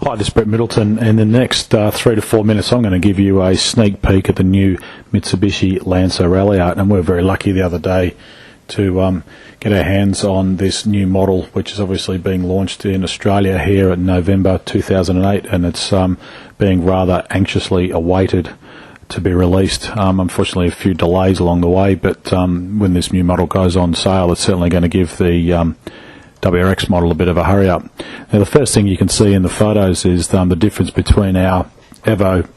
Hi, this is Brett Middleton, and in the next 3 to 4 minutes I'm going to give you a sneak peek at the new Mitsubishi Lancer Ralliart. And we're very lucky the other day to get our hands on this new model, which is obviously being launched in Australia here in November 2008, and it's being rather anxiously awaited to be released. Unfortunately a few delays along the way, but when this new model goes on sale, it's certainly going to give the WRX model a bit of a hurry up. Now, the first thing you can see in the photos is the difference between our Evo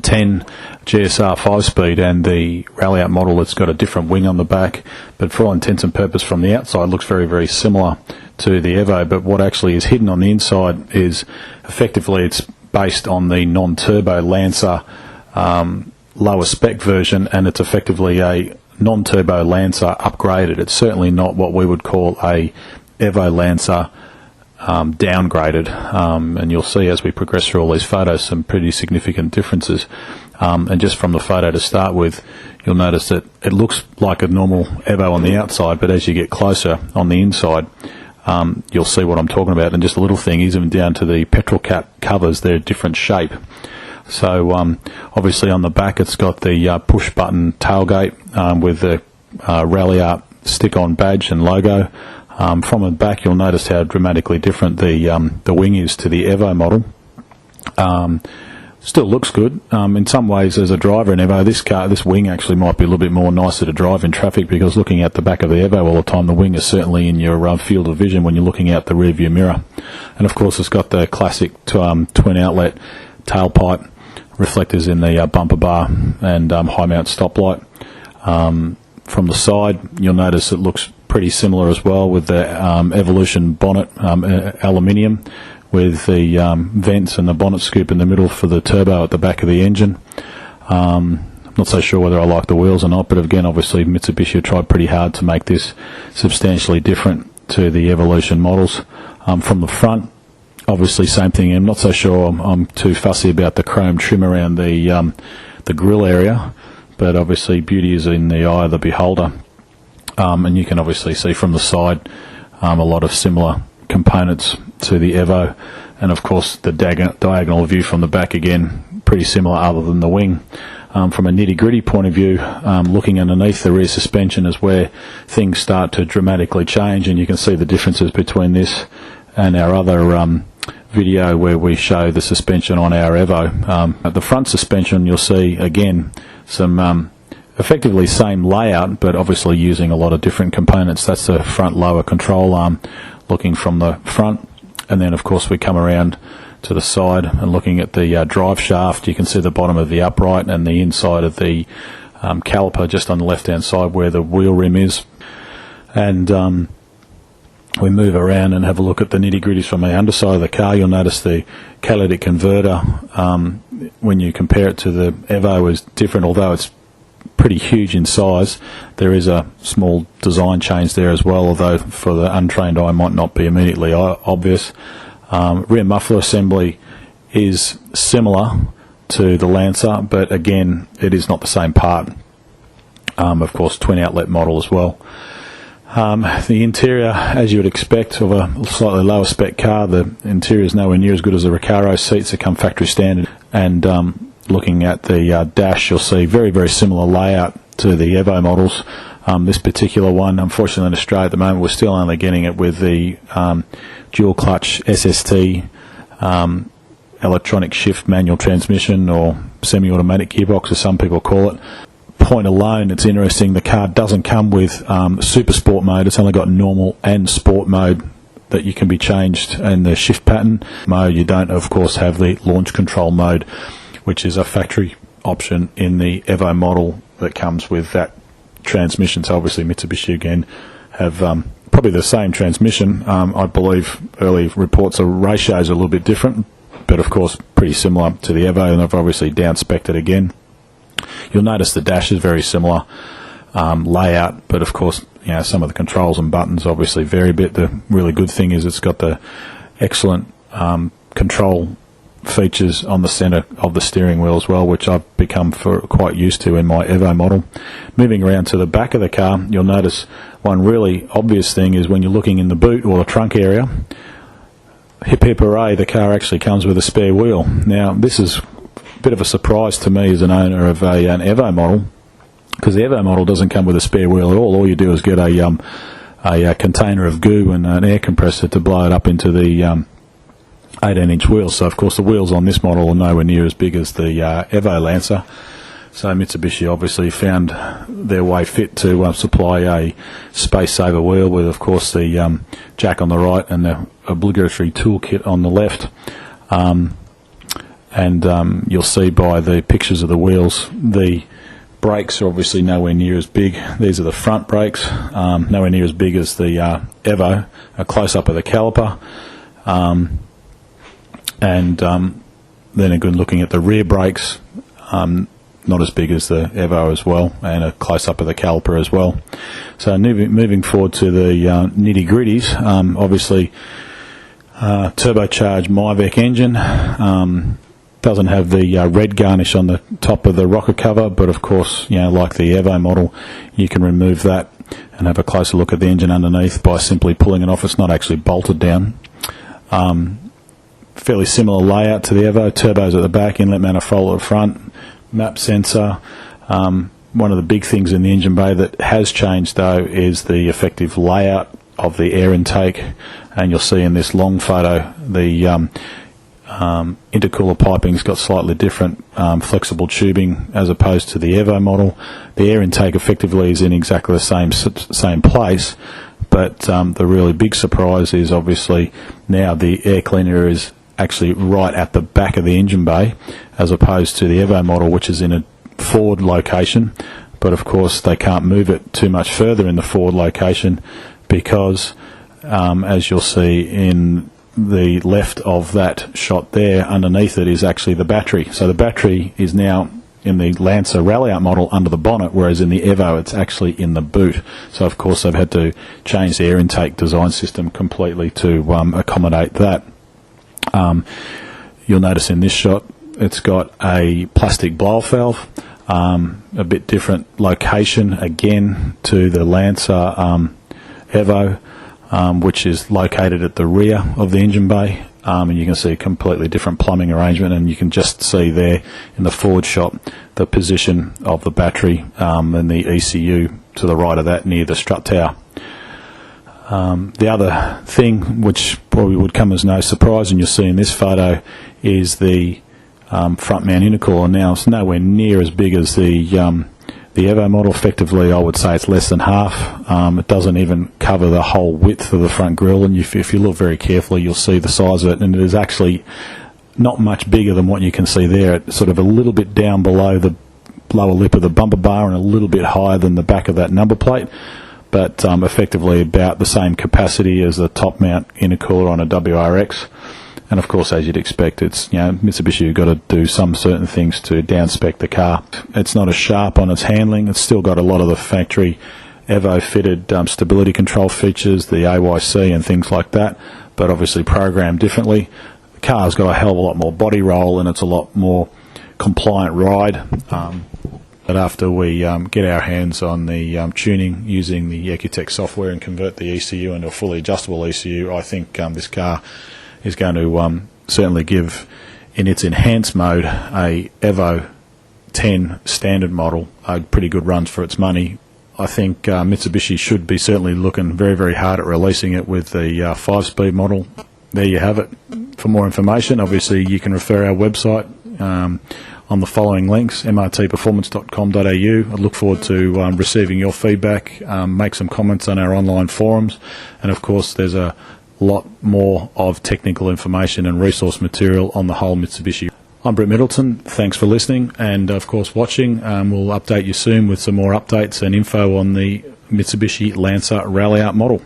10 GSR 5-speed and the Ralliart model. It's got a different wing on the back, but for all intents and purposes from the outside looks very, very similar to the Evo. But what actually is hidden on the inside is effectively it's based on the non-turbo Lancer lower spec version, and it's effectively a non-turbo Lancer upgraded. It's certainly not what we would call a Evo Lancer downgraded, and you'll see as we progress through all these photos some pretty significant differences. And just from the photo to start with, you'll notice that it looks like a normal Evo on the outside, but as you get closer on the inside, you'll see what I'm talking about. And just a little thing, even down to the petrol cap covers, they're a different shape. So obviously on the back it's got the push button tailgate with the Ralliart stick-on badge and logo. From the back you'll notice how dramatically different the wing is to the Evo model. Still looks good. In some ways as a driver in Evo, this wing actually might be a little bit more nicer to drive in traffic, because looking at the back of the Evo all the time, the wing is certainly in your field of vision when you're looking out the rear view mirror. And of course it's got the classic twin outlet tailpipe, reflectors in the bumper bar, and high mount stoplight. From the side you'll notice it looks pretty similar as well, with the Evolution bonnet, aluminium, with the vents and the bonnet scoop in the middle for the turbo at the back of the engine. Not so sure whether I like the wheels or not, but again obviously Mitsubishi have tried pretty hard to make this substantially different to the Evolution models. From the front, obviously same thing. I'm not so sure I'm too fussy about the chrome trim around the grille area, but obviously beauty is in the eye of the beholder. And you can obviously see from the side a lot of similar components to the Evo, and of course the diagonal view from the back, again pretty similar other than the wing. From a nitty-gritty point of view, looking underneath the rear suspension is where things start to dramatically change, and you can see the differences between this and our other video where we show the suspension on our Evo. At the front suspension you'll see again some effectively same layout, but obviously using a lot of different components. That's the front lower control arm looking from the front, and then of course we come around to the side and looking at the drive shaft. You can see the bottom of the upright and the inside of the caliper just on the left hand side where the wheel rim is. And we move around and have a look at the nitty-gritties from the underside of the car. You'll notice the catalytic converter, when you compare it to the Evo, is different, although it's pretty huge in size. There is a small design change there as well, although for the untrained eye might not be immediately obvious. Rear muffler assembly is similar to the Lancer, but again it is not the same part. Of course twin outlet model as well. The interior, as you would expect of a slightly lower spec car, the interior is nowhere near as good as the Recaro seats that come factory standard. And looking at the dash, you'll see very, very similar layout to the Evo models. This particular one, unfortunately in Australia at the moment, we're still only getting it with the dual clutch SST electronic shift manual transmission, or semi-automatic gearbox as some people call it. Point alone, it's interesting, the car doesn't come with super sport mode. It's only got normal and sport mode that you can be changed, and the shift pattern mode. You don't of course have the launch control mode, which is a factory option in the Evo model that comes with that transmission. So obviously Mitsubishi again have probably the same transmission. I believe early reports of ratios are a little bit different, but of course pretty similar to the Evo, and I've obviously down-spec'd it again. You'll notice the dash is very similar layout, but of course some of the controls and buttons obviously vary a bit. The really good thing is it's got the excellent control features on the centre of the steering wheel as well, which I've become quite used to in my Evo model. Moving around to the back of the car, you'll notice one really obvious thing is when you're looking in the boot or the trunk area, hip hip hooray, the car actually comes with a spare wheel. Now, this is a bit of a surprise to me as an owner of an Evo model, because the Evo model doesn't come with a spare wheel at all. All you do is get a container of goo and an air compressor to blow it up into the 18-inch wheels. So, of course, the wheels on this model are nowhere near as big as the Evo Lancer. So Mitsubishi obviously found their way fit to supply a space-saver wheel with, of course, the jack on the right and the obligatory toolkit on the left. You'll see by the pictures of the wheels, the brakes are obviously nowhere near as big. These are the front brakes, nowhere near as big as the Evo. A close-up of the caliper. Then again, looking at the rear brakes, not as big as the Evo as well, and a close-up of the caliper as well. So moving forward to the nitty-gritties, obviously turbocharged Myvec engine, doesn't have the red garnish on the top of the rocker cover, but of course, like the Evo model, you can remove that and have a closer look at the engine underneath by simply pulling it off. It's not actually bolted down. Fairly similar layout to the Evo, turbos at the back, inlet manifold at the front, map sensor. One of the big things in the engine bay that has changed though is the effective layout of the air intake, and you'll see in this long photo the intercooler piping's got slightly different flexible tubing as opposed to the Evo model. The air intake effectively is in exactly the same place, but the really big surprise is obviously now the air cleaner is actually right at the back of the engine bay, as opposed to the Evo model, which is in a forward location. But of course they can't move it too much further in the forward location because, as you'll see in the left of that shot there, underneath it is actually the battery. So the battery is now in the Lancer Ralliart model under the bonnet, whereas in the Evo it's actually in the boot. So of course they've had to change the air intake design system completely to accommodate that. You'll notice in this shot it's got a plastic blow-off valve, a bit different location again to the Lancer Evo, which is located at the rear of the engine bay, and you can see a completely different plumbing arrangement, and you can just see there in the forward shot the position of the battery and the ECU to the right of that near the strut tower. The other thing which probably would come as no surprise, and you'll see in this photo, is the front mount intercooler. Now it's nowhere near as big as the Evo model. Effectively I would say it's less than half. It doesn't even cover the whole width of the front grille, and if you look very carefully you'll see the size of it, and it is actually not much bigger than what you can see there. It's sort of a little bit down below the lower lip of the bumper bar and a little bit higher than the back of that number plate, but effectively about the same capacity as the top mount intercooler on a WRX. And of course, as you'd expect, it's Mitsubishi, you've got to do some certain things to down-spec the car. It's not as sharp on its handling. It's still got a lot of the factory Evo fitted stability control features, the AYC and things like that, but obviously programmed differently. The car's got a hell of a lot more body roll, and it's a lot more compliant ride. But after we get our hands on the tuning using the Ecutech software and convert the ECU into a fully adjustable ECU, I think this car is going to certainly give, in its enhanced mode, a Evo 10 standard model a pretty good run for its money. I think Mitsubishi should be certainly looking very, very hard at releasing it with the 5-speed model. There you have it. For more information, obviously you can refer our website on the following links: mrtperformance.com.au. I look forward to receiving your feedback, make some comments on our online forums, and of course there's a lot more of technical information and resource material on the whole Mitsubishi. I'm Brett Middleton, thanks for listening and of course watching. We'll update you soon with some more updates and info on the Mitsubishi Lancer Ralliart model.